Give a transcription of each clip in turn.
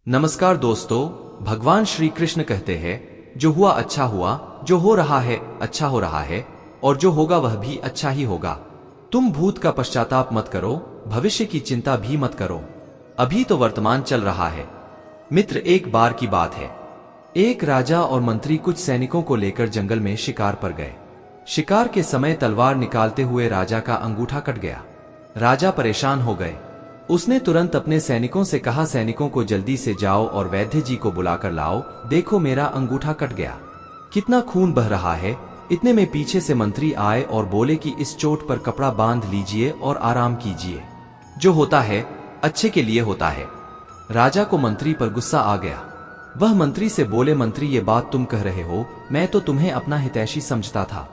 नमस्कार दोस्तों, भगवान श्री कृष्ण कहते हैं जो हुआ अच्छा हुआ, जो हो रहा है अच्छा हो रहा है और जो होगा वह भी अच्छा ही होगा। तुम भूत का पश्चाताप मत करो, भविष्य की चिंता भी मत करो, अभी तो वर्तमान चल रहा है। मित्र, एक बार की बात है, एक राजा और मंत्री कुछ सैनिकों को लेकर जंगल में शिकार पर गए। शिकार के समय तलवार निकालते हुए राजा का अंगूठा कट गया। राजा परेशान हो गए। उसने तुरंत अपने सैनिकों से कहा, सैनिकों को जल्दी से जाओ और वैद्य जी को बुलाकर लाओ, देखो मेरा अंगूठा कट गया, कितना खून बह रहा है। इतने में पीछे से मंत्री आए और बोले कि इस चोट पर कपड़ा बांध लीजिए और आराम कीजिए, जो होता है अच्छे के लिए होता है। राजा को मंत्री पर गुस्सा आ गया। वह मंत्री से बोले, मंत्री ये बात तुम कह रहे हो, मैं तो तुम्हें अपना हितैषी समझता था।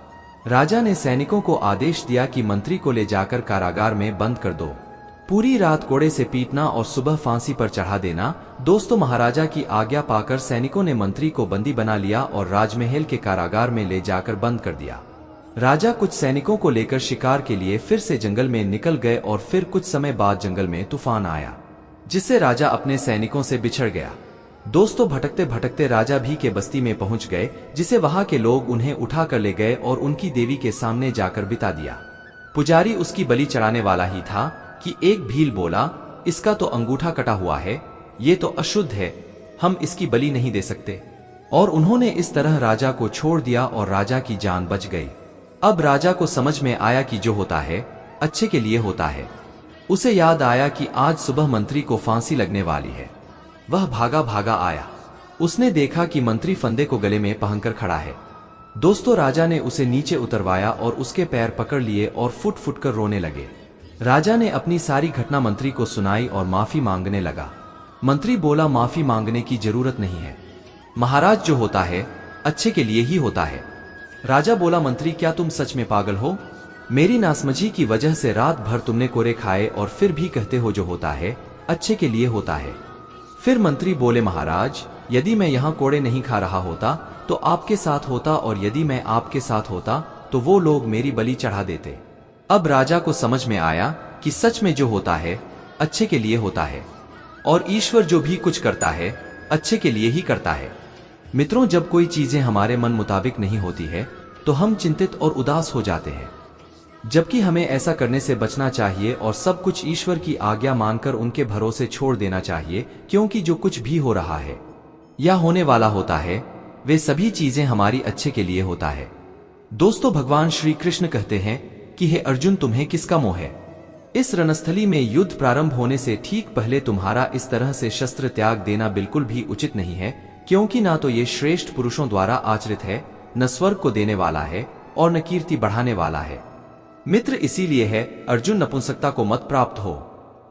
राजा ने सैनिकों को आदेश दिया कि मंत्री को ले जाकर कारागार में बंद कर दो, पूरी रात कोड़े से पीटना और सुबह फांसी पर चढ़ा देना। दोस्तों, महाराजा की आज्ञा पाकर सैनिकों ने मंत्री को बंदी बना लिया और राजमहल के कारागार में ले जाकर बंद कर दिया। राजा कुछ सैनिकों को लेकर शिकार के लिए फिर से जंगल में निकल गए और फिर कुछ समय बाद जंगल में तूफान आया, जिससे राजा अपने सैनिकों से बिछड़ गया। दोस्तों, भटकते भटकते राजा भी के बस्ती में पहुंच गए, जिसे वहां के लोग उन्हें उठा कर ले गए और उनकी देवी के सामने जाकर बिता दिया। पुजारी उसकी बलि चढ़ाने वाला ही था कि एक भील बोला, इसका तो अंगूठा कटा हुआ है, ये तो अशुद्ध है, हम इसकी बलि नहीं दे सकते। और उन्होंने इस तरह राजा को छोड़ दिया और राजा की जान बच गई। अब राजा को समझ में आया कि जो होता है अच्छे के लिए होता है। उसे याद आया कि आज सुबह मंत्री को फांसी लगने वाली है। वह भागा भागा आया। उसने देखा कि मंत्री फंदे को गले में पहनकर खड़ा है। दोस्तों, राजा ने उसे नीचे उतरवाया और उसके पैर पकड़ लिए और फुट फुट कर रोने लगे। राजा ने अपनी सारी घटना मंत्री को सुनाई और माफी मांगने लगा। मंत्री बोला, माफी मांगने की जरूरत नहीं है, महाराज जो होता है अच्छे के लिए ही होता है। राजा बोला, मंत्री क्या तुम सच में पागल हो? मेरी नासमझी की वजह से रात भर तुमने कोरे खाए और फिर भी कहते हो जो होता है अच्छे के लिए होता है। फिर मंत्री बोले, महाराज यदि मैं यहाँ कोड़े नहीं खा रहा होता तो आपके साथ होता, और यदि मैं आपके साथ होता तो वो लोग मेरी बलि चढ़ा देते। अब राजा को समझ में आया कि सच में जो होता है अच्छे के लिए होता है और ईश्वर जो भी कुछ करता है अच्छे के लिए ही करता है। मित्रों, जब कोई चीजें हमारे मन मुताबिक नहीं होती है तो हम चिंतित और उदास हो जाते हैं, जबकि हमें ऐसा करने से बचना चाहिए और सब कुछ ईश्वर की आज्ञा मानकर उनके भरोसे छोड़ देना चाहिए, क्योंकि जो कुछ भी हो रहा है या होने वाला होता है वे सभी चीजें हमारी अच्छे के लिए होता है। दोस्तों, भगवान श्री कृष्ण कहते हैं कि हे अर्जुन, तुम्हें किसका मोह है? इस रणस्थली में युद्ध प्रारंभ होने से ठीक पहले तुम्हारा इस तरह से शस्त्र त्याग देना बिल्कुल भी उचित नहीं है, क्योंकि ना तो ये श्रेष्ठ पुरुषों द्वारा आचरित है, न स्वर्ग को देने वाला है और न कीर्ति बढ़ाने वाला है। मित्र, इसीलिए है अर्जुन, नपुंसकता को मत प्राप्त हो,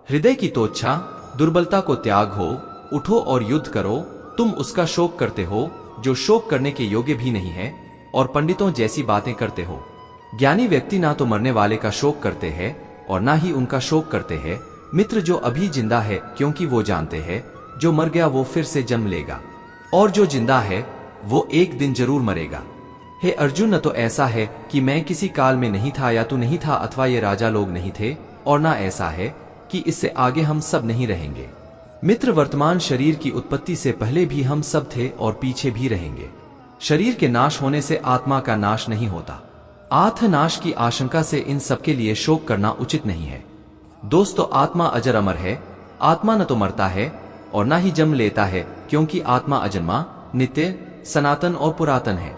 हृदय की तोच्छा, दुर्बलता को त्याग हो, उठो और युद्ध करो। तुम उसका शोक करते हो जो शोक करने के योग्य भी नहीं है और पंडितों जैसी बातें करते हो। ज्ञानी व्यक्ति ना तो मरने वाले का शोक करते हैं और ना ही उनका शोक करते हैं। मित्र, जो अभी जिंदा है क्योंकि वो जानते हैं जो मर गया वो फिर से जन्म लेगा, और जो जिंदा है वो एक दिन जरूर मरेगा। हे अर्जुन, न तो ऐसा है कि मैं किसी काल में नहीं था या तू नहीं था अथवा ये राजा लोग नहीं थे, और ना ऐसा है कि इससे आगे हम सब नहीं रहेंगे। मित्र, वर्तमान शरीर की उत्पत्ति से पहले भी हम सब थे और पीछे भी रहेंगे। शरीर के नाश होने से आत्मा का नाश नहीं होता। आत्मनाश की आशंका से इन सबके लिए शोक करना उचित नहीं है। दोस्तों, आत्मा अजर अमर है। आत्मा न तो मरता है और ना ही जन्म लेता है, क्योंकि आत्मा अजन्मा, नित्य, सनातन और पुरातन है।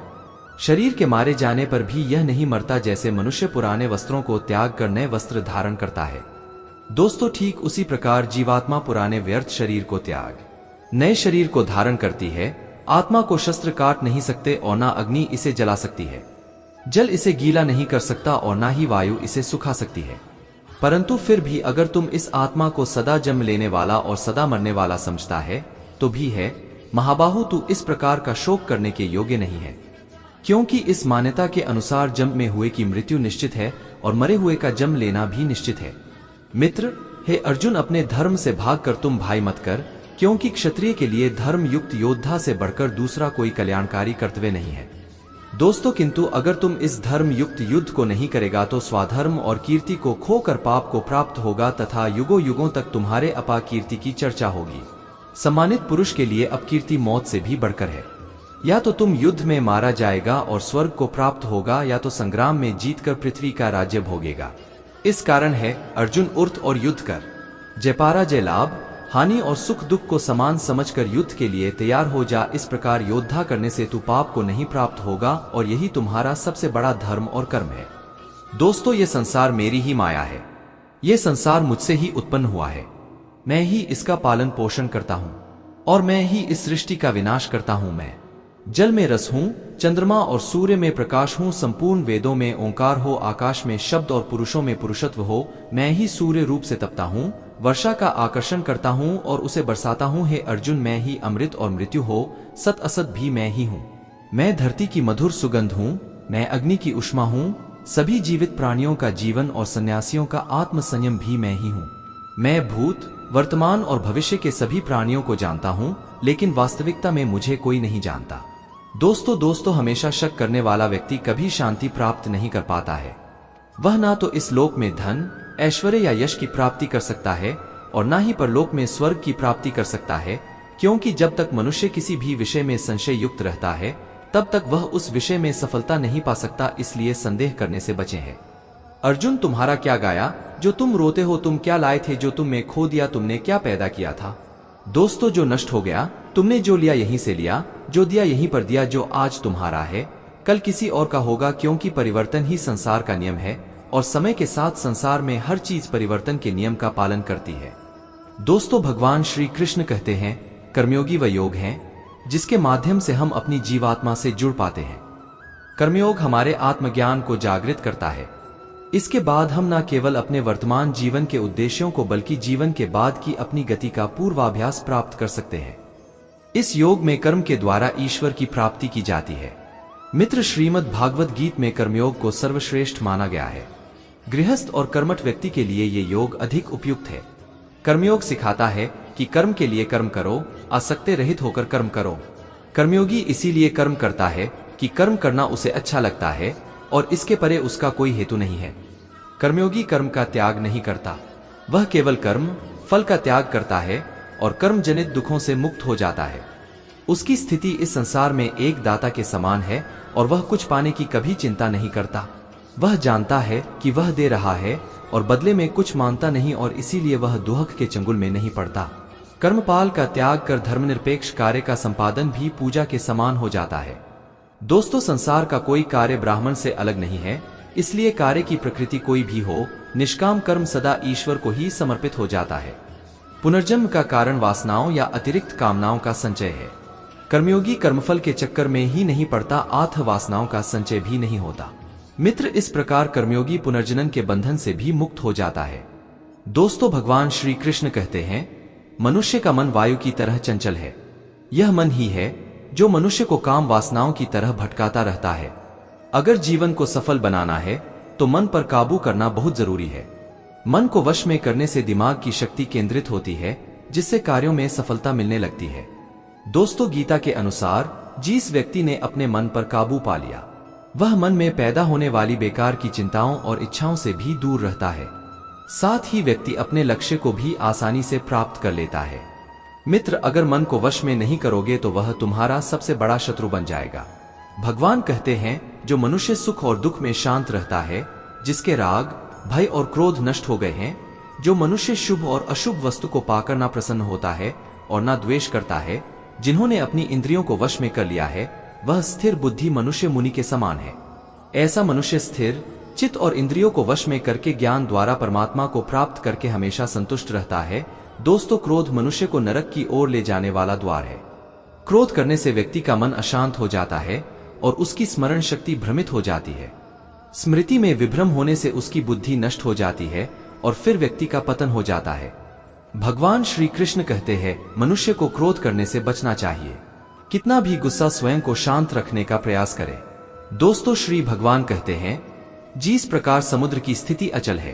शरीर के मारे जाने पर भी यह नहीं मरता, जैसे मनुष्य पुराने वस्त्रों को त्याग कर नए वस्त्र धारण करता है। दोस्तों, ठीक उसी प्रकार जीवात्मा पुराने व्यर्थ शरीर को त्याग नए शरीर को धारण करती है। आत्मा को शस्त्र काट नहीं सकते और ना अग्नि इसे जला सकती है, जल इसे गीला नहीं कर सकता और ना ही वायु इसे सुखा सकती है। परंतु फिर भी अगर तुम इस आत्मा को सदा जन्म लेने वाला और सदा मरने वाला समझता है तो भी है महाबाहु, तू इस प्रकार का शोक करने के योग्य नहीं है, क्योंकि इस मान्यता के अनुसार जन्म में हुए की मृत्यु निश्चित है और मरे हुए का जन्म लेना भी निश्चित है। मित्र, हे अर्जुन, अपने धर्म से भागकर तुम भाई मत कर, क्योंकि क्षत्रिय के लिए धर्म युक्त योद्धा से बढ़कर दूसरा कोई कल्याणकारी कर्तव्य नहीं है। दोस्तों, किंतु अगर तुम इस धर्म युक्त युद्ध को नहीं करेगा तो स्वाधर्म और कीर्ति को खोकर पाप को प्राप्त होगा तथा युगों युगों तक तुम्हारे अपाकीर्ति की चर्चा होगी। सम्मानित पुरुष के लिए अपकीर्ति मौत से भी बढ़कर है। या तो तुम युद्ध में मारा जाएगा और स्वर्ग को प्राप्त होगा, या तो संग्राम में जीतकर पृथ्वी का राज्य भोगेगा। इस कारण है अर्जुन, उठ और युद्ध कर। जयपारा जय लाभ, हानि और सुख दुख को समान समझकर युद्ध के लिए तैयार हो जा। इस प्रकार योद्धा करने से तू पाप को नहीं प्राप्त होगा और यही तुम्हारा सबसे बड़ा धर्म और कर्म है। दोस्तों, ये संसार मेरी ही माया है। ये संसार मुझसे ही उत्पन्न हुआ है। मैं ही इसका पालन पोषण करता हूँ और मैं ही इस सृष्टि का विनाश करता हूँ। मैं जल में रस हूँ, चंद्रमा और सूर्य में प्रकाश हूँ, संपूर्ण वेदों में ओंकार हो, आकाश में शब्द और पुरुषों में पुरुषत्व हो। मैं ही सूर्य रूप से तपता हूँ, वर्षा का आकर्षण करता हूँ और उसे बरसाता हूँ। हे अर्जुन, मैं ही अमृत और मृत्यु हो, सत असत भी मैं ही हूँ। मैं धरती की मधुर सुगंध हूँ, मैं अग्नि की उष्मा हूँ, सभी जीवित प्राणियों का जीवन और सन्यासियों का आत्म संयम भी मैं ही हूँ। मैं भूत, वर्तमान और भविष्य के सभी प्राणियों को जानता हूँ, लेकिन वास्तविकता में मुझे कोई नहीं जानता। दोस्तों, हमेशा शक करने वाला व्यक्ति कभी शांति प्राप्त नहीं कर पाता है। वह ना तो इस लोक में धन, ऐश्वर्य या यश की प्राप्ति कर सकता है और ना ही परलोक में स्वर्ग की प्राप्ति कर सकता है, क्योंकि जब तक मनुष्य किसी भी विषय में संशय युक्त रहता है तब तक वह उस विषय में सफलता नहीं पा सकता। इसलिए संदेह करने से बचे हैं। अर्जुन, तुम्हारा क्या गाया जो तुम रोते हो? तुम क्या लाए थे जो तुमने खो दिया? तुमने क्या पैदा किया था? दोस्तों, जो नष्ट हो गया तुमने जो लिया यहीं से लिया, जो दिया यहीं पर दिया। जो आज तुम्हारा है कल किसी और का होगा, क्योंकि परिवर्तन ही संसार का नियम है और समय के साथ संसार में हर चीज परिवर्तन के नियम का पालन करती है। दोस्तों, भगवान श्री कृष्ण कहते हैं कर्मयोगी वह योग हैं जिसके माध्यम से हम अपनी जीवात्मा से जुड़ पाते हैं। कर्मयोग हमारे आत्मज्ञान को जागृत करता है। इसके बाद हम न केवल अपने वर्तमान जीवन के उद्देश्यों को बल्कि जीवन के बाद की अपनी गति का पूर्वाभ्यास प्राप्त कर सकते हैं। इस योग में कर्म के द्वारा ईश्वर की प्राप्ति की जाती है। मित्र, श्रीमद् भागवत गीत में कर्मयोग को सर्वश्रेष्ठ माना गया है। गृहस्थ और कर्मठ व्यक्ति के लिए ये योग अधिक उपयुक्त है। कर्मयोग सिखाता है कि कर्म के लिए कर्म करो, आसक्ति रहित होकर कर्म करो। कर्मयोगी इसीलिए कर्म करता है कि कर्म करना उसे अच्छा लगता है और इसके परे उसका कोई हेतु नहीं है। कर्मयोगी कर्म का त्याग नहीं करता, वह केवल कर्म फल का त्याग करता है और कर्म जनित दुखों से मुक्त हो जाता है। उसकी स्थिति इस संसार में एक दाता के समान है और वह कुछ पाने की कभी चिंता नहीं करता। वह जानता है कि वह दे रहा है और बदले में कुछ मांगता नहीं और इसीलिए वह दुहक के चंगुल में नहीं पड़ता। कर्मपाल का त्याग कर धर्मनिरपेक्ष कार्य का संपादन भी पूजा के समान हो जाता है। दोस्तों, संसार का कोई कार्य ब्राह्मण से अलग नहीं है, इसलिए कार्य की प्रकृति कोई भी हो, निष्काम कर्म सदा ईश्वर को ही समर्पित हो जाता है। पुनर्जन्म का कारण वासनाओं या अतिरिक्त कामनाओं का संचय है। कर्मयोगी कर्मफल के चक्कर में ही नहीं पड़ता, आथ वासनाओं का संचय भी नहीं होता। मित्र, इस प्रकार कर्मयोगी पुनर्जनन के बंधन से भी मुक्त हो जाता है। दोस्तों, भगवान श्री कृष्ण कहते हैं मनुष्य का मन वायु की तरह चंचल है। यह मन ही है जो मनुष्य को काम वासनाओं की तरह भटकाता रहता है। अगर जीवन को सफल बनाना है तो मन पर काबू करना बहुत जरूरी है। मन को वश में करने से दिमाग की शक्ति केंद्रित होती है, जिससे कार्यों में सफलता मिलने लगती है। दोस्तों, गीता के अनुसार जिस व्यक्ति ने अपने मन पर काबू पा लिया वह मन में पैदा होने वाली बेकार की चिंताओं और इच्छाओं से भी दूर रहता है। साथ ही व्यक्ति अपने लक्ष्य को भी आसानी से प्राप्त कर लेता है। मित्र, अगर मन को वश में नहीं करोगे तो वह तुम्हारा सबसे बड़ा शत्रु बन जाएगा। भगवान कहते हैं जो मनुष्य सुख और दुख में शांत रहता है, जिसके राग भय और क्रोध नष्ट हो गए हैं, जो मनुष्य शुभ और अशुभ वस्तु को पाकर ना प्रसन्न होता है और ना द्वेष करता है, जिन्होंने अपनी इंद्रियों को वश में कर लिया है, वह स्थिर बुद्धि मनुष्य मुनि के समान है। ऐसा मनुष्य स्थिर चित्त और इंद्रियों को वश में करके ज्ञान द्वारा परमात्मा को प्राप्त करके हमेशा संतुष्ट रहता है। दोस्तों, क्रोध मनुष्य को नरक की ओर ले जाने वाला द्वार है। क्रोध करने से व्यक्ति का मन अशांत हो जाता है और उसकी स्मरण शक्ति भ्रमित हो जाती है। स्मृति में विभ्रम होने से उसकी बुद्धि नष्ट हो जाती है और फिर व्यक्ति का पतन हो जाता है। भगवान श्री कृष्ण कहते हैं मनुष्य को क्रोध करने से बचना चाहिए। कितना भी गुस्सा स्वयं को शांत रखने का प्रयास करे। दोस्तों, श्री भगवान कहते हैं जिस प्रकार समुद्र की स्थिति अचल है,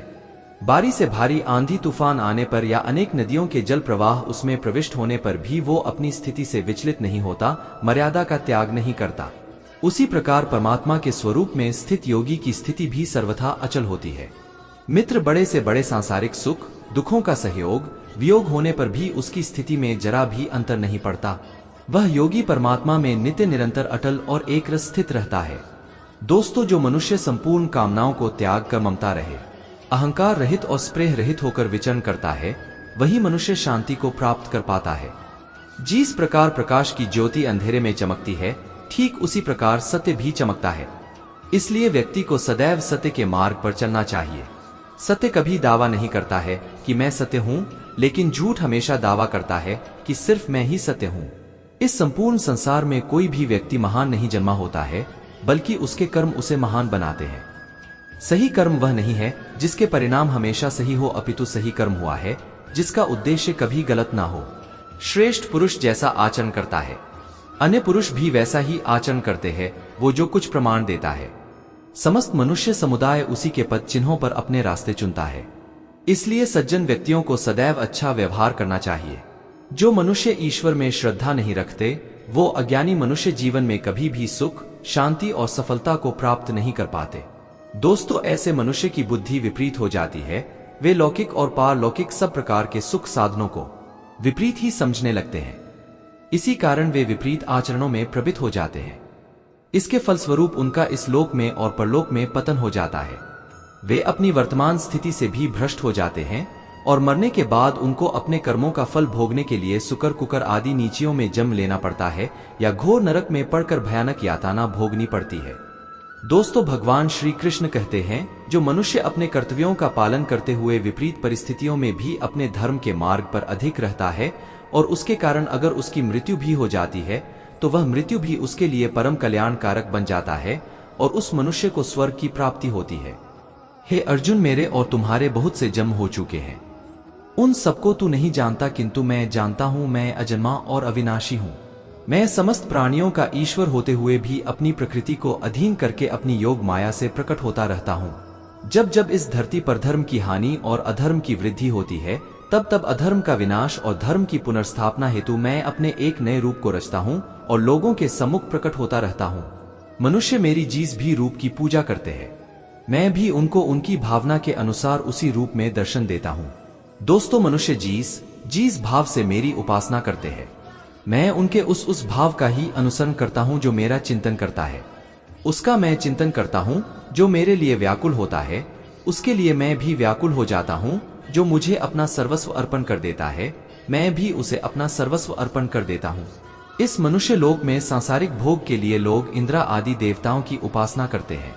बारी से भारी आंधी तूफान आने पर या अनेक नदियों के जल प्रवाह उसमें प्रविष्ट होने पर भी वो अपनी स्थिति से विचलित नहीं होता, मर्यादा का त्याग नहीं करता, उसी प्रकार परमात्मा के स्वरूप में स्थित योगी की स्थिति भी सर्वथा अचल होती है। मित्र, बड़े से बड़े सांसारिक सुख दुखों का सहयोग वियोग होने पर भी उसकी स्थिति में जरा भी अंतर नहीं पड़ता। वह योगी परमात्मा में नित्य निरंतर अटल और एक रस स्थित रहता है। दोस्तों, जो मनुष्य संपूर्ण कामनाओं को त्याग कर ममता रहे, अहंकार रहित और स्प्रेह रहित होकर विचरण करता है, वही मनुष्य शांति को प्राप्त कर पाता है। जिस प्रकार प्रकाश की ज्योति अंधेरे में चमकती है, ठीक उसी प्रकार सत्य भी चमकता है। इसलिए व्यक्ति को सदैव सत्य के मार्ग पर चलना चाहिए। सत्य कभी दावा नहीं करता है कि मैं सत्य हूं, लेकिन झूठ हमेशा दावा करता है कि सिर्फ मैं ही सत्य हूं। इस संपूर्ण संसार में कोई भी व्यक्ति महान नहीं जन्मा होता है, बल्कि उसके कर्म उसे महान बनाते हैं। सही कर्म वह नहीं है जिसके परिणाम हमेशा सही हो, अपितु सही कर्म हुआ है जिसका उद्देश्य कभी गलत ना हो। श्रेष्ठ पुरुष जैसा आचरण करता है, अन्य पुरुष भी वैसा ही आचरण करते हैं, वो जो कुछ प्रमाण देता है। समस्त मनुष्य समुदाय उसी के पद चिन्हों पर अपने रास्ते चुनता है। इसलिए सज्जन व्यक्तियों को सदैव अच्छा व्यवहार करना चाहिए। जो मनुष्य ईश्वर में श्रद्धा नहीं रखते, वो अज्ञानी मनुष्य जीवन में कभी भी सुख, शांति और सफलता को प्राप्त नहीं कर पाते। दोस्तों, ऐसे मनुष्य की बुद्धि विपरीत हो जाती है। वे लौकिक और पारलौकिक सब प्रकार के सुख साधनों को विपरीत ही समझने लगते हैं। इसी कारण वे विपरीत आचरणों में प्रवृत्त हो जाते हैं। इसके फलस्वरूप उनका इस लोक में और परलोक में पतन हो जाता है। वे अपनी वर्तमान स्थिति से भी भ्रष्ट हो जाते हैं और मरने के बाद उनको अपने कर्मों का फल भोगने के लिए सुकर कुकर आदि नीचियों में जन्म लेना पड़ता है या घोर नरक में पड़कर भयानक यातना भोगनी पड़ती है। दोस्तों, भगवान श्री कृष्ण कहते हैं, जो मनुष्य अपने कर्तव्यों का पालन करते हुए विपरीत परिस्थितियों में भी अपने धर्म के मार्ग पर अधिक रहता है और उसके कारण अगर उसकी मृत्यु भी हो जाती है, तो वह मृत्यु भी उसके लिए परम कल्याणकारक बन जाता है और उस मनुष्य को स्वर्ग की प्राप्ति होती है। हे अर्जुन, मेरे और तुम्हारे बहुत से जन्म हो चुके हैं। उन सबको तू नहीं जानता, किंतु मैं जानता हूं। मैं अजन्मा और अविनाशी हूं। मैं समस्त प्राणियों का ईश्वर होते हुए भी अपनी प्रकृति को अधीन करके अपनी योग माया से प्रकट होता रहता हूं। जब जब इस धरती पर धर्म की हानि और अधर्म की वृद्धि होती है, तब तब अधर्म का विनाश और धर्म की पुनर्स्थापना हेतु मैं अपने एक नए रूप को रचता हूं और लोगों के सम्मुख प्रकट होता रहता हूं। मनुष्य मेरी जिस भी रूप की पूजा करते हैं, मैं भी उनको उनकी भावना के अनुसार उसी रूप में दर्शन देता हूं। दोस्तों, मनुष्य जिस भाव से मेरी उपासना करते हैं, मैं उनके उस भाव का ही अनुसरण करता हूं जो मेरा चिंतन करता है। उसका मैं चिंतन करता हूं। जो मेरे लिए व्याकुल होता है, उसके लिए मैं भी व्याकुल हो जाता हूं। जो मुझे अपना सर्वस्व अर्पण कर देता है, मैं भी उसे अपना सर्वस्व अर्पण कर देता हूं। इस मनुष्य लोक में सांसारिक भोग के लिए लोग इंद्र आदि देवताओं की उपासना करते हैं,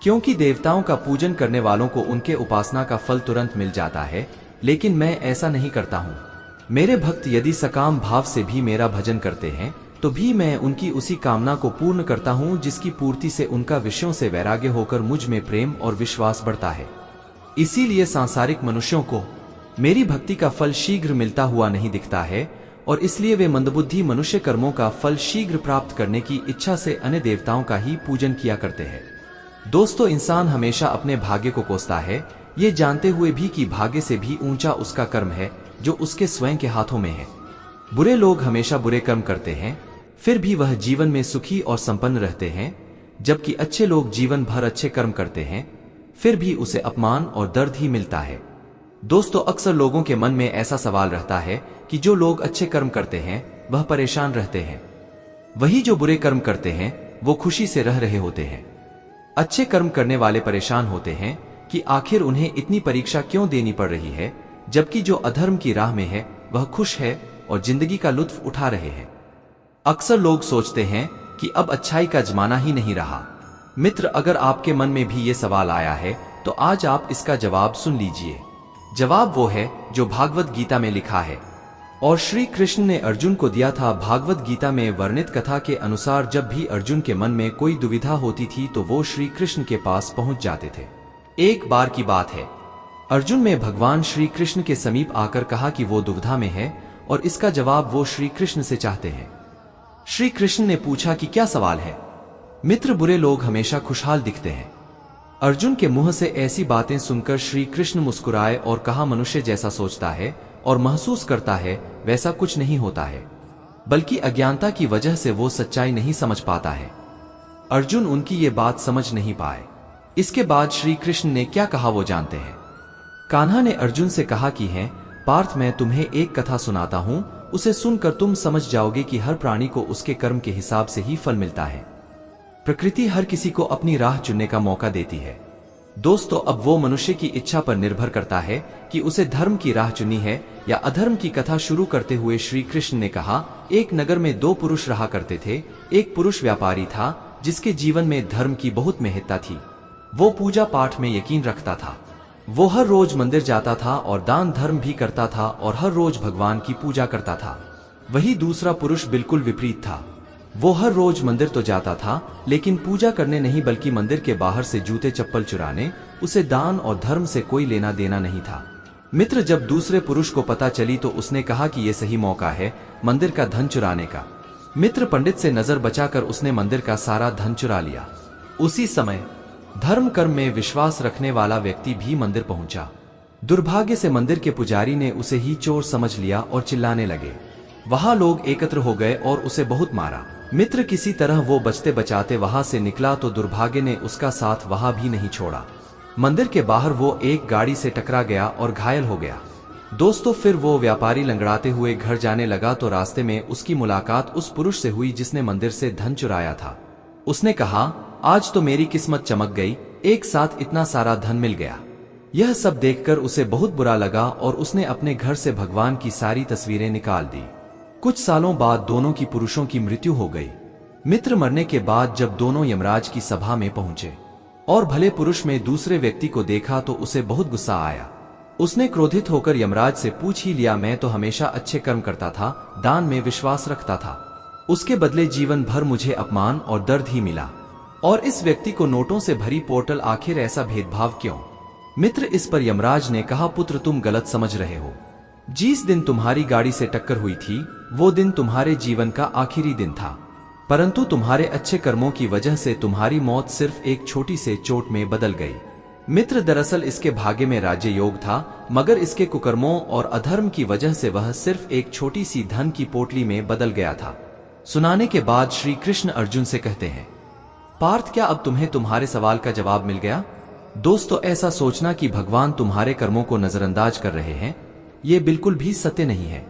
क्योंकि देवताओं का पूजन करने वालों को उनके उपासना का फल तुरंत मिल जाता है। लेकिन मैं ऐसा नहीं करता हूं। मेरे भक्त यदि सकाम भाव से भी मेरा भजन करते हैं, तो भी मैं उनकी उसी कामना को पूर्ण करता हूं जिसकी पूर्ति से उनका विषयों से वैराग्य होकर मुझ में प्रेम और विश्वास बढ़ता है। इसीलिए सांसारिक मनुष्यों को मेरी भक्ति का फल शीघ्र मिलता हुआ नहीं दिखता है और इसलिए वे मंदबुद्धि मनुष्य कर्मों का फल शीघ्र प्राप्त करने की इच्छा से अन्य देवताओं का ही पूजन किया करते हैं। दोस्तों, इंसान हमेशा अपने भाग्य को कोसता है, ये जानते हुए भी कि भाग्य से भी ऊंचा उसका कर्म है जो उसके स्वयं के हाथों में है। बुरे लोग हमेशा बुरे कर्म करते हैं, फिर भी वह जीवन में सुखी और संपन्न रहते हैं, जबकि अच्छे लोग जीवन भर अच्छे कर्म करते हैं, फिर भी उसे अपमान और दर्द ही मिलता है। दोस्तों, अक्सर लोगों के मन में ऐसा सवाल रहता है कि जो लोग अच्छे कर्म करते हैं वह परेशान रहते हैं, वही जो बुरे कर्म करते हैं वो खुशी से रह रहे होते हैं। अच्छे कर्म करने वाले परेशान होते हैं कि आखिर उन्हें इतनी परीक्षा क्यों देनी पड़ रही है, जबकि जो अधर्म की राह में है वह खुश है और जिंदगी का लुत्फ उठा रहे हैं। अक्सर लोग सोचते हैं कि अब अच्छाई का जमाना ही नहीं रहा। मित्र, अगर आपके मन में भी ये सवाल आया है तो आज आप इसका जवाब सुन लीजिए। जवाब वो है जो भागवत गीता में लिखा है और श्री कृष्ण ने अर्जुन को दिया था। भागवत गीता में वर्णित कथा के अनुसार जब भी अर्जुन के मन में कोई दुविधा होती थी तो वो श्री कृष्ण के पास पहुंच जाते थे। एक बार की बात है, अर्जुन ने भगवान श्री कृष्ण के समीप आकर कहा कि वो दुविधा में है और इसका जवाब वो श्री कृष्ण से चाहते हैं। श्री कृष्ण ने पूछा कि क्या सवाल है। मित्र, बुरे लोग हमेशा खुशहाल दिखते हैं। अर्जुन के मुंह से ऐसी बातें सुनकर श्री कृष्ण मुस्कुराए और कहा, मनुष्य जैसा सोचता है और महसूस करता है वैसा कुछ नहीं होता है, बल्कि अज्ञानता की वजह से वो सच्चाई नहीं समझ पाता है। अर्जुन उनकी ये बात समझ नहीं पाए। इसके बाद श्री कृष्ण ने क्या कहा वो जानते हैं। कान्हा ने अर्जुन से कहा कि हैं पार्थ, मैं तुम्हें एक कथा सुनाता हूँ, उसे सुनकर तुम समझ जाओगे कि हर प्राणी को उसके कर्म के हिसाब से ही फल मिलता है। प्रकृति हर किसी को अपनी राह चुनने का मौका देती है। दोस्तों, अब वो मनुष्य की इच्छा पर निर्भर करता है कि उसे धर्म की राह चुनी है या अधर्म की। कथा शुरू करते हुए श्री कृष्ण ने कहा, एक नगर में दो पुरुष रहा करते थे। एक पुरुष व्यापारी था जिसके जीवन में धर्म की बहुत महत्ता थी। वो पूजा पाठ में यकीन रखता था। वो हर रोज मंदिर जाता था और दान धर्म भी करता था और हर रोज भगवान की पूजा करता था। वही दूसरा पुरुष बिल्कुल विपरीत था। वो हर रोज मंदिर तो जाता था लेकिन पूजा करने नहीं, बल्कि मंदिर के बाहर से जूते चप्पल चुराने। उसे दान और धर्म से कोई लेना देना नहीं था। मित्र, जब दूसरे पुरुष को पता चली तो उसने कहा कि यह सही मौका है मंदिर का धन चुराने का। मित्र पंडित से नजर बचाकर उसने मंदिर का सारा धन चुरा लिया। उसी समय धर्म कर्म में विश्वास रखने वाला व्यक्ति भी मंदिर पहुंचा। दुर्भाग्य से मंदिर के पुजारी ने उसे ही चोर समझ लिया और चिल्लाने लगे। वहां लोग एकत्र हो गए और उसे बहुत मारा। मित्र, किसी तरह वो बचते बचाते वहां से निकला तो दुर्भाग्य ने उसका साथ वहां भी नहीं छोड़ा। मंदिर के बाहर वो एक गाड़ी से टकरा गया और घायल हो गया। दोस्तों, फिर वो व्यापारी लंगड़ाते हुए घर जाने लगा तो रास्ते में उसकी मुलाकात उस पुरुष से हुई जिसने मंदिर से धन चुराया था। उसने कहा, आज तो मेरी किस्मत चमक गई, एक साथ इतना सारा धन मिल गया। यह सब देखकर उसे बहुत बुरा लगा और उसने अपने घर से भगवान की सारी तस्वीरें निकाल दी। कुछ सालों बाद दोनों की पुरुषों की मृत्यु हो गई। मित्र, मरने के बाद जब दोनों यमराज की सभा में पहुंचे और भले पुरुष में दूसरे व्यक्ति को देखा तो उसे बहुत गुस्सा आया। उसने क्रोधित होकर यमराज से पूछ ही लिया, मैं तो हमेशा अच्छे कर्म करता था, दान में विश्वास रखता था, उसके बदले जीवन भर मुझे अपमान और दर्द ही मिला, और इस व्यक्ति को नोटों से भरी पोर्टल, आखिर ऐसा भेदभाव क्यों? मित्र, इस पर यमराज ने कहा, पुत्र तुम गलत समझ रहे हो। जिस दिन तुम्हारी गाड़ी से टक्कर हुई थी वो दिन तुम्हारे जीवन का आखिरी दिन था, परंतु तुम्हारे अच्छे कर्मों की वजह से तुम्हारी मौत सिर्फ एक छोटी से चोट में बदल गई। मित्र, दरअसल इसके भाग्य में राज्य योग था, मगर इसके कुकर्मों और अधर्म की वजह से वह सिर्फ एक छोटी सी धन की पोटली में बदल गया था। सुनाने के बाद श्री कृष्ण अर्जुन से कहते हैं, पार्थ, क्या अब तुम्हें तुम्हारे सवाल का जवाब मिल गया? दोस्तों, ऐसा सोचना कि भगवान तुम्हारे कर्मों को नजरअंदाज कर रहे हैं, ये बिल्कुल भी सत्य नहीं है।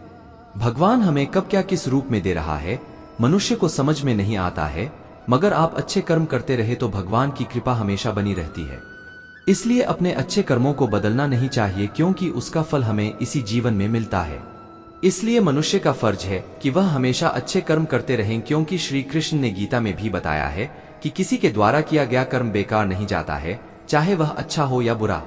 भगवान हमें कब क्या किस रूप में दे रहा है मनुष्य को समझ में नहीं आता है, मगर आप अच्छे कर्म करते रहे तो भगवान की कृपा हमेशा बनी रहती है। इसलिए अपने अच्छे कर्मों को बदलना नहीं चाहिए, क्योंकि उसका फल हमें इसी जीवन में मिलता है। इसलिए मनुष्य का फर्ज है कि वह हमेशा अच्छे कर्म करते रहें, क्योंकि श्री कृष्ण ने गीता में भी बताया है कि किसी के द्वारा किया गया कर्म बेकार नहीं जाता है, चाहे वह अच्छा हो या बुरा।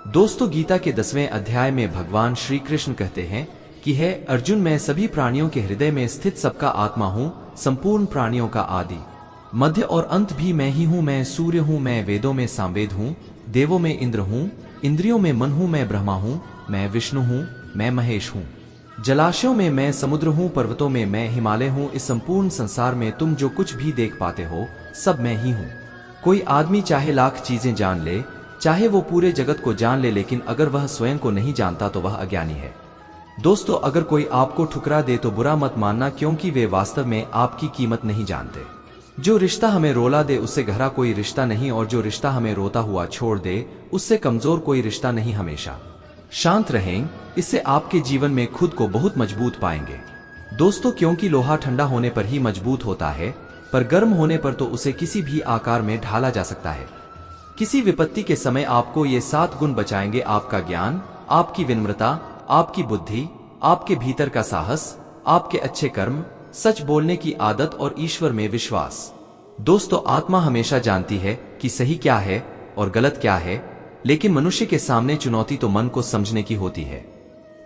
दोस्तों, गीता के 10वें अध्याय में भगवान श्री कृष्ण कहते हैं कि हे अर्जुन, मैं सभी प्राणियों के हृदय में स्थित सबका आत्मा हूँ, संपूर्ण प्राणियों का आदि मध्य और अंत भी मैं ही हूँ। मैं सूर्य हूँ, मैं वेदों में सामवेद हूँ, देवों में इंद्र हूँ, इंद्रियों में मन हूँ, मैं ब्रह्मा हूँ, मैं विष्णु हूँ, मैं महेश हूँ। जलाशयों में मैं समुद्र हूँ, पर्वतों में मैं हिमालय हूँ। इस संपूर्ण संसार में तुम जो कुछ भी देख पाते हो सब मैं ही हूँ। कोई आदमी चाहे लाख चीजें जान ले, चाहे वो पूरे जगत को जान ले, लेकिन अगर वह स्वयं को नहीं जानता तो वह अज्ञानी है। दोस्तों, अगर कोई आपको ठुकरा दे तो बुरा मत मानना, क्योंकि वे वास्तव में आपकी कीमत नहीं जानते। जो रिश्ता हमें रोला दे उससे गहरा कोई रिश्ता नहीं, और जो रिश्ता हमें रोता हुआ छोड़ दे उससे कमजोर कोई रिश्ता नहीं। हमेशा शांत रहें, इससे आपके जीवन में खुद को बहुत मजबूत पाएंगे। दोस्तों, क्योंकि लोहा ठंडा होने पर ही मजबूत होता है, पर गर्म होने पर तो उसे किसी भी आकार में ढाला जा सकता है। किसी विपत्ति के समय आपको ये 7 गुण बचाएंगे: आपका ज्ञान, आपकी विनम्रता, आपकी बुद्धि, आपके भीतर का साहस, आपके अच्छे कर्म, सच बोलने की आदत और ईश्वर में विश्वास। दोस्तों, आत्मा हमेशा जानती है कि सही क्या है और गलत क्या है, लेकिन मनुष्य के सामने चुनौती तो मन को समझने की होती है।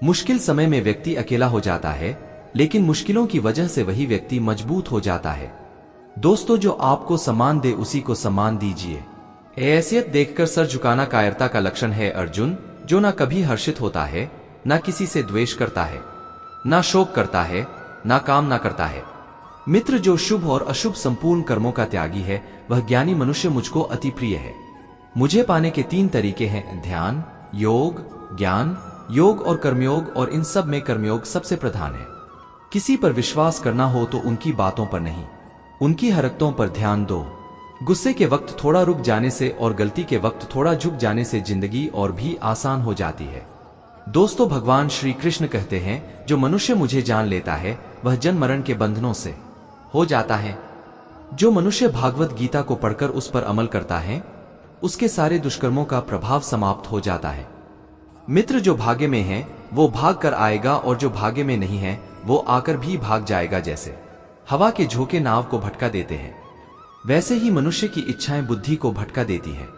मुश्किल समय में व्यक्ति अकेला हो जाता है, लेकिन मुश्किलों की वजह से वही व्यक्ति मजबूत हो जाता है। दोस्तों, जो आपको सम्मान दे उसी को सम्मान दीजिए। हैसियत देखकर सर झुकाना कायरता का लक्षण है अर्जुन। जो ना कभी हर्षित होता है, ना किसी से द्वेष करता है, ना शोक करता है, ना कामना करता है। मित्र, जो शुभ और अशुभ संपूर्ण कर्मों का त्यागी है वह ज्ञानी मनुष्य मुझको अति प्रिय है। मुझे पाने के 3 तरीके हैं: ध्यान, योग, ज्ञान योग और कर्मयोग, और इन सब में कर्मयोग सबसे प्रधान है। किसी पर विश्वास करना हो तो उनकी बातों पर नहीं, उनकी हरकतों पर ध्यान दो। गुस्से के वक्त थोड़ा रुक जाने से और गलती के वक्त थोड़ा झुक जाने से जिंदगी और भी आसान हो जाती है। दोस्तों, भगवान श्री कृष्ण कहते हैं, जो मनुष्य मुझे जान लेता है वह जन्म मरण के बंधनों से हो जाता है। जो मनुष्य भागवत गीता को पढ़कर उस पर अमल करता है उसके सारे दुष्कर्मों का प्रभाव समाप्त हो जाता है। मित्र, जो भाग्य में है वो भाग कर आएगा और जो भाग्य में नहीं है वो आकर भी भाग जाएगा। जैसे हवा के झोंके नाव को भटका देते हैं, वैसे ही मनुष्य की इच्छाएं बुद्धि को भटका देती हैं।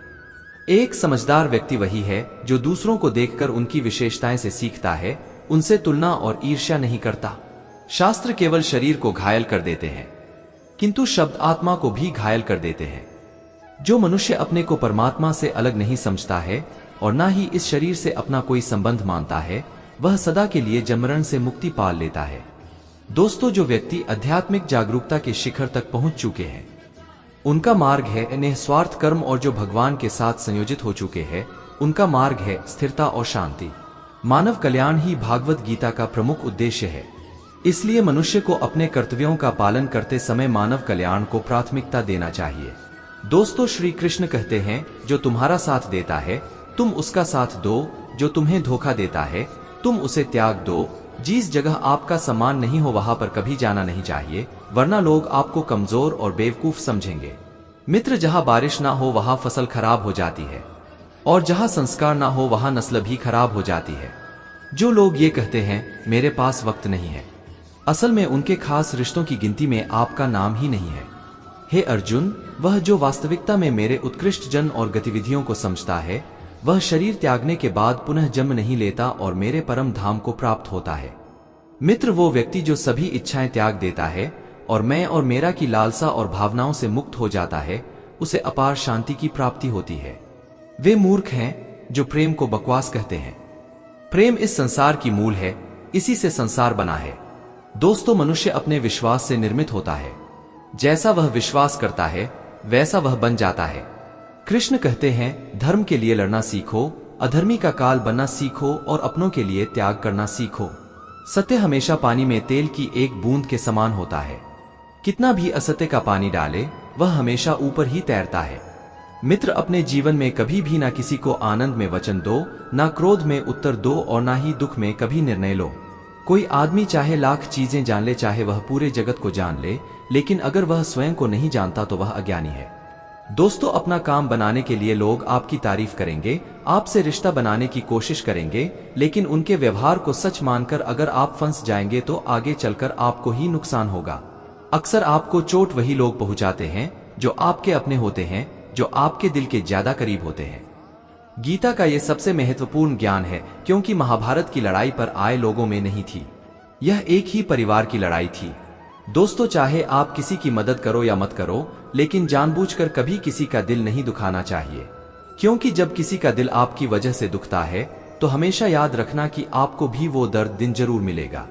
एक समझदार व्यक्ति वही है जो दूसरों को देखकर उनकी विशेषताएं से सीखता है, उनसे तुलना और ईर्ष्या नहीं करता। शास्त्र केवल शरीर को घायल कर देते हैं किंतु शब्द आत्मा को भी घायल कर देते हैं। जो मनुष्य अपने को परमात्मा से अलग नहीं समझता है और ना ही इस शरीर से अपना कोई संबंध मानता है, वह सदा के लिए जन्ममरण से मुक्ति पाल लेता है। दोस्तों, जो व्यक्ति आध्यात्मिक जागरूकता के शिखर तक पहुंच चुके हैं उनका मार्ग है निस्वार्थ कर्म, और जो भगवान के साथ संयोजित हो चुके हैं उनका मार्ग है स्थिरता और शांति। मानव कल्याण ही भागवत गीता का प्रमुख उद्देश्य है। इसलिए मनुष्य को अपने कर्तव्यों का पालन करते समय मानव कल्याण को प्राथमिकता देना चाहिए। दोस्तों, श्री कृष्ण कहते हैं, जो तुम्हारा साथ देता है तुम उसका साथ दो, जो तुम्हें धोखा देता है तुम उसे त्याग दो। जिस जगह आपका सम्मान नहीं हो वहां पर कभी जाना नहीं चाहिए, वरना लोग आपको कमजोर और बेवकूफ समझेंगे। मित्र, जहां बारिश ना हो वहां फसल खराब हो जाती है और जहां संस्कार ना हो वहां नस्ल भी खराब हो जाती है। जो लोग ये कहते हैं मेरे पास वक्त नहीं है, असल में उनके खास रिश्तों की गिनती में आपका नाम ही नहीं है। हे अर्जुन, वह जो वास्तविकता में मेरे उत्कृष्ट जन और गतिविधियों को समझता है वह शरीर त्यागने के बाद पुनः जन्म नहीं लेता और मेरे परम धाम को प्राप्त होता है। मित्र, वो व्यक्ति जो सभी इच्छाएं त्याग देता है और मैं और मेरा की लालसा और भावनाओं से मुक्त हो जाता है, उसे अपार शांति की प्राप्ति होती है। वे मूर्ख हैं जो प्रेम को बकवास कहते हैं। प्रेम इस संसार की मूल है, इसी से संसार बना है। दोस्तों, मनुष्य अपने विश्वास से निर्मित होता है। जैसा वह विश्वास करता है वैसा वह बन जाता है। कृष्ण कहते हैं, धर्म के लिए लड़ना सीखो, अधर्मी का काल बनना सीखो और अपनों के लिए त्याग करना सीखो। सत्य हमेशा पानी में तेल की एक बूंद के समान होता है। कितना भी असत्य का पानी डाले वह हमेशा ऊपर ही तैरता है। मित्र, अपने जीवन में कभी भी ना किसी को आनंद में वचन दो, ना क्रोध में उत्तर दो और ना ही दुख में कभी निर्णय लो। कोई आदमी चाहे लाख चीजें जान ले, चाहे वह पूरे जगत को जान ले, लेकिन अगर वह स्वयं को नहीं जानता तो वह अज्ञानी है। दोस्तों, अपना काम बनाने के लिए लोग आपकी तारीफ करेंगे, आपसे रिश्ता बनाने की कोशिश करेंगे, लेकिन उनके व्यवहार को सच मानकर अगर आप फंस जाएंगे तो आगे चलकर आपको ही नुकसान होगा। अक्सर आपको चोट वही लोग पहुंचाते हैं जो आपके अपने होते हैं, जो आपके दिल के ज्यादा करीब होते हैं। गीता का यह सबसे महत्वपूर्ण ज्ञान है, क्योंकि महाभारत की लड़ाई पर आए लोगों में नहीं थी, यह एक ही परिवार की लड़ाई थी। दोस्तों, चाहे आप किसी की मदद करो या मत करो, लेकिन जानबूझकर कभी किसी का दिल नहीं दुखाना चाहिए, क्योंकि जब किसी का दिल आपकी वजह से दुखता है तो हमेशा याद रखना कि आपको भी वो दर्द दिन जरूर मिलेगा।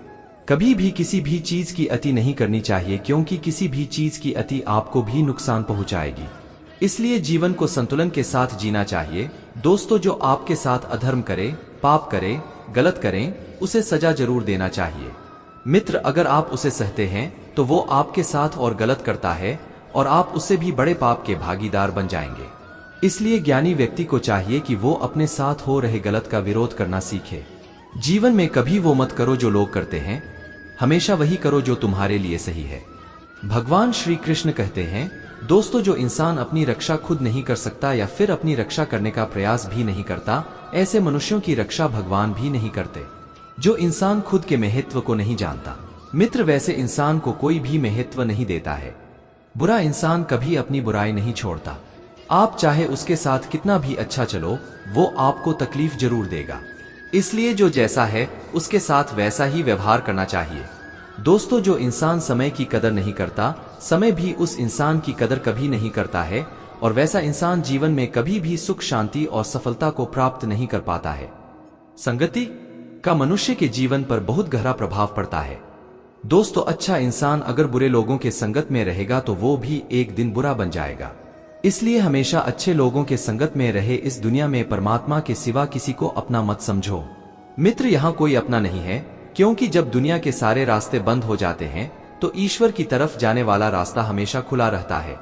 कभी भी किसी भी चीज की अति नहीं करनी चाहिए, क्योंकि किसी भी चीज की अति आपको भी नुकसान पहुंचाएगी। इसलिए जीवन को संतुलन के साथ जीना चाहिए। दोस्तों, जो आपके साथ अधर्म करे, पाप करे, गलत करें, उसे सजा जरूर देना चाहिए। मित्र, अगर आप उसे सहते हैं तो वो आपके साथ और गलत करता है और आप उससे भी बड़े पाप के भागीदार बन जाएंगे। इसलिए ज्ञानी व्यक्ति को चाहिए कि वो अपने साथ हो रहे गलत का विरोध करना सीखे। जीवन में कभी वो मत करो जो लोग करते हैं, हमेशा वही करो जो तुम्हारे लिए सही है। भगवान श्री कृष्ण कहते हैं, दोस्तों, जो इंसान अपनी रक्षा खुद नहीं कर सकता या फिर अपनी रक्षा करने का प्रयास भी नहीं करता, ऐसे मनुष्यों की रक्षा भगवान भी नहीं करते। जो इंसान खुद के महत्व को नहीं जानता, मित्र, वैसे इंसान को कोई भी महत्व नहीं देता है। बुरा इंसान कभी अपनी बुराई नहीं छोड़ता। आप चाहे उसके साथ कितना भी अच्छा चलो, वो आपको तकलीफ जरूर देगा। इसलिए जो जैसा है उसके साथ वैसा ही व्यवहार करना चाहिए। दोस्तों, जो इंसान समय की कदर नहीं करता, समय भी उस इंसान की कदर कभी नहीं करता है, और वैसा इंसान जीवन में कभी भी सुख, शांति और सफलता को प्राप्त नहीं कर पाता है। संगति का मनुष्य के जीवन पर बहुत गहरा प्रभाव पड़ता है। दोस्तों, अच्छा इंसान अगर बुरे लोगों के संगत में रहेगा तो वो भी एक दिन बुरा बन जाएगा। इसलिए हमेशा अच्छे लोगों के संगत में रहे। इस दुनिया में परमात्मा के सिवा किसी को अपना मत समझो। मित्र, यहाँ कोई अपना नहीं है, क्योंकि जब दुनिया के सारे रास्ते बंद हो जाते हैं तो ईश्वर की तरफ जाने वाला रास्ता हमेशा खुला रहता है।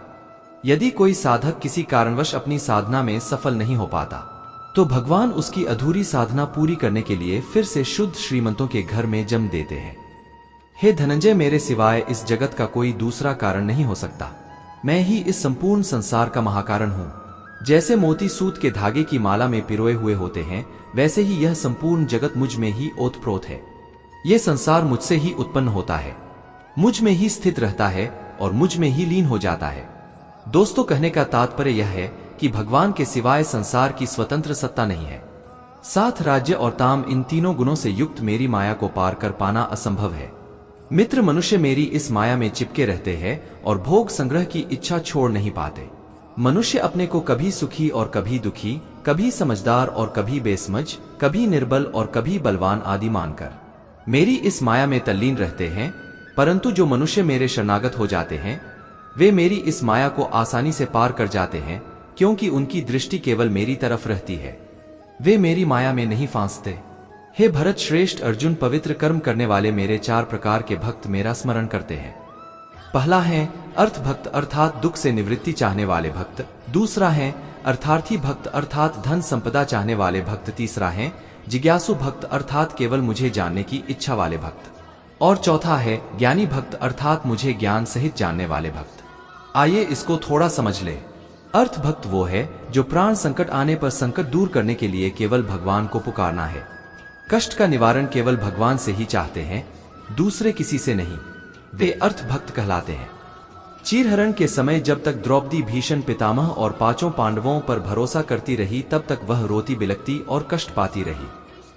यदि कोई साधक किसी कारणवश अपनी साधना में सफल नहीं हो पाता तो भगवान उसकी अधूरी साधना पूरी करने के लिए फिर से शुद्ध श्रीमंतों के घर में जन्म देते हैं। हे धनंजय, मेरे सिवाय इस जगत का कोई दूसरा कारण नहीं हो सकता। मैं ही इस संपूर्ण संसार का महाकारण हूँ। जैसे मोती सूत के धागे की माला में पिरोए हुए होते हैं, वैसे ही यह संपूर्ण जगत मुझ में ही ओतप्रोत है। यह संसार मुझसे ही उत्पन्न होता है, मुझ में ही स्थित रहता है और मुझ में ही लीन हो जाता है। दोस्तों, कहने का तात्पर्य यह है कि भगवान के सिवाय संसार की स्वतंत्र सत्ता नहीं है। साथ राज्य और ताम, इन तीनों गुणों से युक्त मेरी माया को पार कर पाना असंभव है। मित्र मनुष्य मेरी इस माया में चिपके रहते हैं और भोग संग्रह की इच्छा छोड़ नहीं पाते। मनुष्य अपने को कभी सुखी और कभी दुखी, कभी समझदार और कभी बेसमझ, कभी निर्बल और कभी बलवान आदि मानकर मेरी इस माया में तल्लीन रहते हैं। परंतु जो मनुष्य मेरे शरणागत हो जाते हैं, वे मेरी इस माया को आसानी से पार कर जाते हैं, क्योंकि उनकी दृष्टि केवल मेरी तरफ रहती है। वे मेरी माया में नहीं फांसते। हे भरत श्रेष्ठ अर्जुन, पवित्र कर्म करने वाले मेरे 4 प्रकार के भक्त मेरा स्मरण करते हैं। पहला है अर्थ भक्त, अर्थात दुख से निवृत्ति चाहने वाले भक्त। दूसरा है अर्थार्थी भक्त, अर्थात धन संपदा चाहने वाले भक्त। तीसरा है जिज्ञासु भक्त, अर्थात केवल मुझे जानने की इच्छा वाले भक्त। और चौथा है ज्ञानी भक्त, अर्थात मुझे ज्ञान सहित जानने वाले भक्त। आइए इसको थोड़ा समझ ले। अर्थ भक्त वो है जो प्राण संकट आने पर संकट दूर करने के लिए केवल भगवान को पुकारना है। कष्ट का निवारण केवल भगवान से ही चाहते हैं, दूसरे किसी से नहीं। वे अर्थ भक्त कहलाते हैं। चीरहरण के समय जब तक द्रौपदी भीषण पितामह और 5 पांडवों पर भरोसा करती रही, तब तक वह रोती बिलखती और कष्ट पाती रही।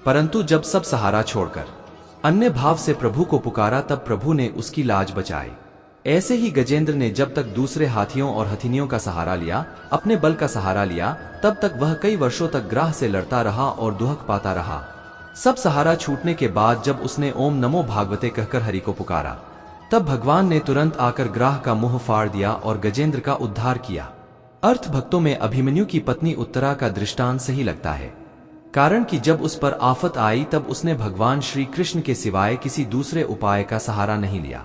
परंतु जब सब सहारा छोड़कर अन्य भाव से प्रभु को पुकारा, तब प्रभु ने उसकी लाज बचाई। ऐसे ही गजेंद्र ने जब तक दूसरे हाथियों और हथिनियों का सहारा लिया, अपने बल का सहारा लिया, तब तक वह कई वर्षों तक ग्राह से लड़ता रहा और दुहक पाता रहा। सब सहारा छूटने के बाद जब उसने ओम नमो भागवते कहकर हरि को पुकारा, तब भगवान ने तुरंत आकर ग्राह का मुंह फाड़ दिया और गजेंद्र का उद्धार किया। अर्थ भक्तों में अभिमन्यु की पत्नी उत्तरा का दृष्टांत सही लगता है, कारण कि जब उस पर आफत आई तब उसने भगवान श्री कृष्ण के सिवाय किसी दूसरे उपाय का सहारा नहीं लिया।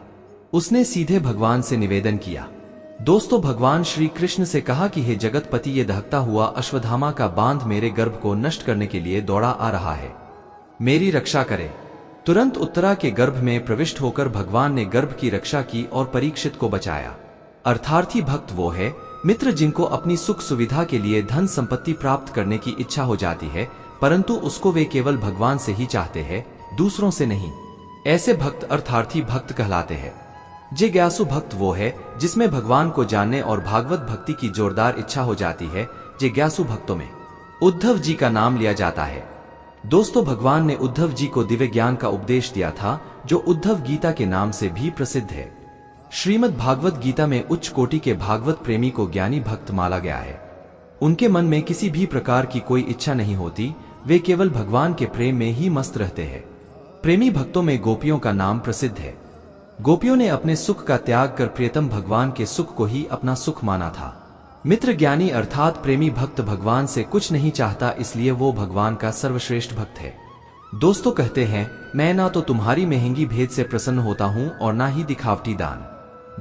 उसने सीधे भगवान से निवेदन किया। दोस्तों, भगवान श्री कृष्ण से कहा कि हे जगतपति, ये दहकता हुआ अश्वत्थामा का बांध मेरे गर्भ को नष्ट करने के लिए दौड़ा आ रहा है, मेरी रक्षा करे। तुरंत उत्तरा के गर्भ में प्रविष्ट होकर भगवान ने गर्भ की रक्षा की और परीक्षित को बचाया। अर्थार्थी भक्त वो है मित्र जिनको अपनी सुख सुविधा के लिए धन संपत्ति प्राप्त करने की इच्छा हो जाती है, परंतु उसको वे केवल भगवान से ही चाहते हैं, दूसरों से नहीं। ऐसे भक्त अर्थार्थी भक्त कहलाते हैं। जिज्ञासु भक्त वो है जिसमें भगवान को जानने और भागवत भक्ति की जोरदार इच्छा हो जाती है। जिज्ञासु भक्तों में उद्धव जी का नाम लिया जाता है। दोस्तों, भगवान ने उद्धव जी को दिव्य ज्ञान का उपदेश दिया था, जो उद्धव गीता के नाम से भी प्रसिद्ध है। श्रीमद् भागवत गीता में उच्च कोटि के भागवत प्रेमी को ज्ञानी भक्त माना गया है। उनके मन में किसी भी प्रकार की कोई इच्छा नहीं होती, वे केवल भगवान के प्रेम में ही मस्त रहते हैं। प्रेमी भक्तों में गोपियों का नाम प्रसिद्ध है। गोपियों ने अपने सुख का त्याग कर प्रियतम भगवान के सुख को ही अपना सुख माना था। मित्र ज्ञानी अर्थात प्रेमी भक्त भगवान से कुछ नहीं चाहता, इसलिए वो भगवान का सर्वश्रेष्ठ भक्त है। दोस्तों कहते हैं, मैं ना तो तुम्हारी महंगी भेद से प्रसन्न होता हूँ और ना ही दिखावटी दान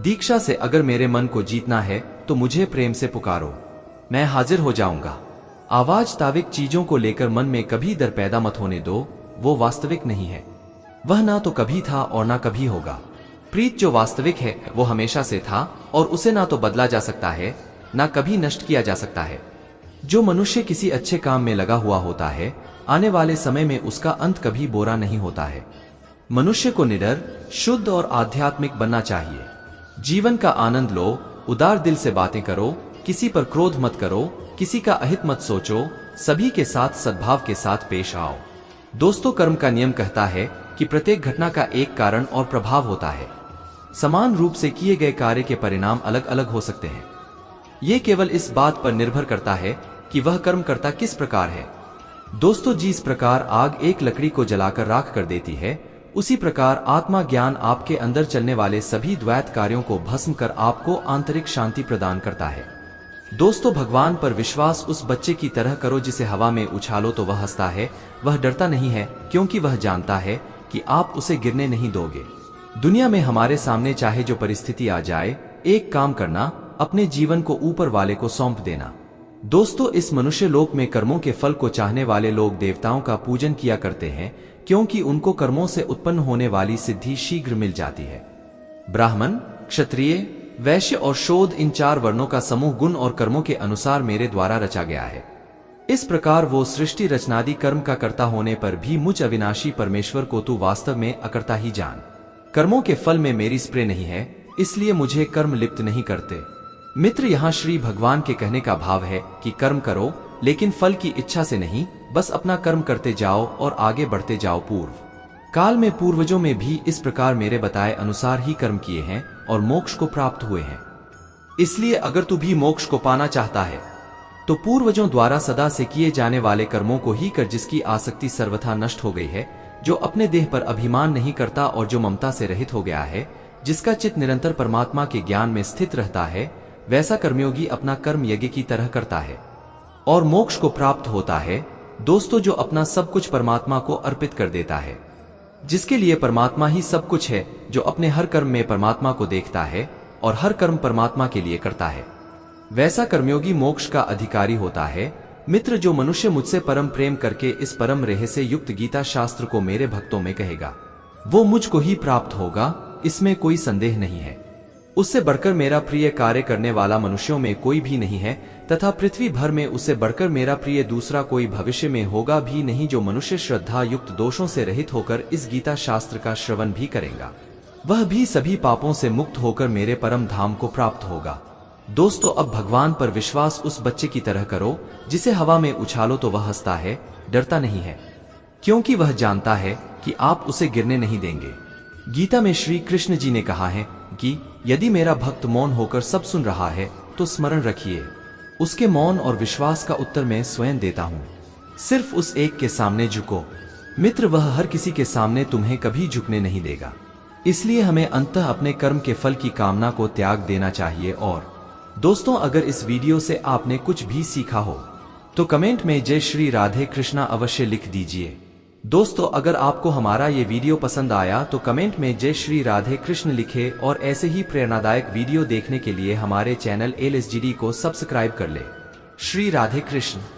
दीक्षा से। अगर मेरे मन को जीतना है तो मुझे प्रेम से पुकारो, मैं हाजिर हो जाऊंगा। आवाज ताविक चीजों को लेकर मन में कभी डर पैदा मत होने दो, वो वास्तविक नहीं है। वह ना तो कभी था और ना कभी होगा। प्रीत जो वास्तविक है वो हमेशा से था और उसे ना तो बदला जा सकता है, ना कभी नष्ट किया जा सकता है। जो मनुष्य किसी अच्छे काम में लगा हुआ होता है, आने वाले समय में उसका अंत कभी बुरा नहीं होता है। मनुष्य को निडर, शुद्ध और आध्यात्मिक बनना चाहिए। जीवन का आनंद लो, उदार दिल से बातें करो, किसी पर क्रोध मत करो, किसी का अहित मत सोचो, सभी के साथ सद्भाव के साथ पेश आओ। दोस्तों, कर्म का नियम कहता है कि प्रत्येक घटना का एक कारण और प्रभाव होता है। समान रूप से किए गए कार्य के परिणाम अलग अलग हो सकते हैं। ये केवल इस बात पर निर्भर करता है कि वह कर्म करता किस प्रकार है। दोस्तों, जिस प्रकार आग एक लकड़ी को जलाकर राख कर देती है, उसी प्रकार आत्मा ज्ञान आपके अंदर चलने वाले सभी द्वैत कार्यों को भस्म कर आपको आंतरिक शांति प्रदान करता है। दोस्तों, भगवान पर विश्वास उस बच्चे की तरह करो जिसे हवा में उछालो तो वह हंसता है। वह डरता नहीं है, क्योंकि वह जानता है कि आप उसे गिरने नहीं दोगे। दुनिया में हमारे सामने चाहे जो परिस्थिति आ जाए, एक काम करना, अपने जीवन को ऊपर वाले को सौंप देना। दोस्तों, इस मनुष्य लोक में कर्मों के फल को चाहने वाले लोग देवताओं का पूजन किया करते हैं, क्योंकि उनको कर्मों से उत्पन्न होने वाली सिद्धि शीघ्र मिल जाती है। ब्राह्मण, क्षत्रिय, वैश्य और शूद्र, इन 4 वर्णों का समूह गुण और कर्मों के अनुसार मेरे द्वारा रचा गया है। इस प्रकार वो सृष्टि रचनादि कर्म का कर्ता होने पर भी मुझ अविनाशी परमेश्वर को तू वास्तव में अकर्ता ही जान। कर्मों के फल में मेरी स्प्रे नहीं है, इसलिए मुझे कर्म लिप्त नहीं करते। मित्र, यहाँ श्री भगवान के कहने का भाव है कि कर्म करो, लेकिन फल की इच्छा से नहीं, बस अपना कर्म करते जाओ और आगे बढ़ते जाओ। पूर्व काल में पूर्वजों में भी इस प्रकार मेरे बताए अनुसार ही कर्म किए हैं और मोक्ष को प्राप्त हुए हैं। इसलिए अगर तू भी मोक्ष को पाना चाहता है तो पूर्वजों द्वारा सदा से किए जाने वाले कर्मों को ही कर, जिसकी आसक्ति सर्वथा नष्ट हो गई है, जो अपने देह पर अभिमान नहीं करता और जो ममता से रहित हो गया है, जिसका चित्त निरंतर परमात्मा के ज्ञान में स्थित रहता है, वैसा कर्मयोगी अपना कर्म यज्ञ की तरह करता है और मोक्ष को प्राप्त होता है। दोस्तों, जो अपना सब कुछ परमात्मा को अर्पित कर देता है, जिसके लिए परमात्मा ही सब कुछ है, जो अपने हर कर्म में परमात्मा को देखता है और हर कर्म परमात्मा के लिए करता है, वैसा कर्मयोगी मोक्ष का अधिकारी होता है। मित्र, जो मनुष्य मुझसे परम प्रेम करके इस परम रेह से युक्त गीता शास्त्र को मेरे भक्तों में कहेगा, वो मुझको ही प्राप्त होगा, इसमें कोई संदेह नहीं है। उससे बढ़कर मेरा प्रिय कार्य करने वाला मनुष्यों में कोई भी नहीं है, तथा पृथ्वी भर में उससे बढ़कर मेरा प्रिय दूसरा कोई भविष्य में होगा भी नहीं। जो मनुष्य श्रद्धा युक्त दोषों से रहित होकर इस गीता शास्त्र का श्रवण भी करेगा, वह भी सभी पापों से मुक्त होकर मेरे परम धाम को प्राप्त होगा। दोस्तों, अब भगवान पर विश्वास उस बच्चे की तरह करो जिसे हवा में उछालो तो वह हंसता है, डरता नहीं है, क्योंकि वह जानता है कि आप उसे गिरने नहीं देंगे। गीता में श्री कृष्ण जी ने कहा है कि यदि मेरा भक्त मौन होकर सब सुन रहा है तो स्मरण रखिए, उसके मौन और विश्वास का उत्तर मैं स्वयं देता हूं। सिर्फ उस एक के सामने झुको। मित्र, वह हर किसी के सामने तुम्हें कभी झुकने नहीं देगा। इसलिए हमें अंततः अपने कर्म के फल की कामना को त्याग देना चाहिए। और दोस्तों, अगर इस वीडियो से आपने कुछ भी सीखा हो तो कमेंट में जय श्री राधे कृष्णा अवश्य लिख दीजिए। दोस्तों, अगर आपको हमारा ये वीडियो पसंद आया तो कमेंट में जय श्री राधे कृष्ण लिखे और ऐसे ही प्रेरणादायक वीडियो देखने के लिए हमारे चैनल LSGD को सब्सक्राइब कर ले। श्री राधे कृष्ण।